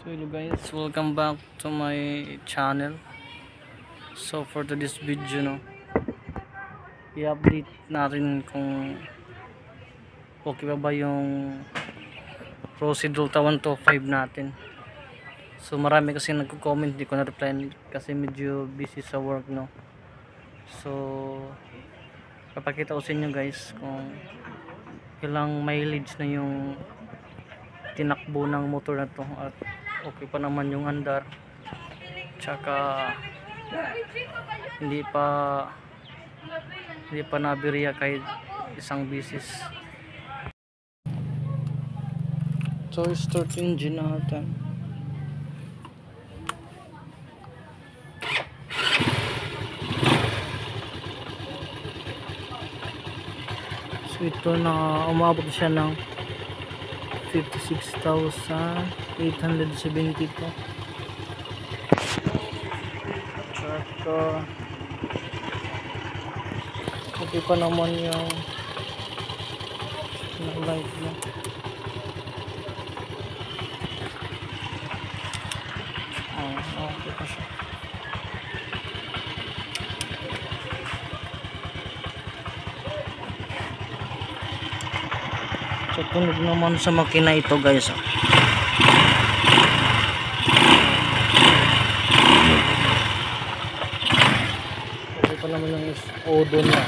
So hello guys, welcome back to my channel. So for today's video, i-update natin kung okay ba yung Rosy Delta 125 natin. So marami kasi nagko-comment, di ko na-reply kasi medyo busy sa work, So papakita ko sa inyo guys kung ilang mileage na yung tinakbo ng motor na to at okay pa naman yung andar, tsaka hindi pa nabirya kahit isang bisis. So start engine natin. So ito na umabot siya ng 56,872. Tsaka okay pa naman yung light na. Okay pa siya. So tunog naman sa makina ito guys. Okay pa naman yung odo niya.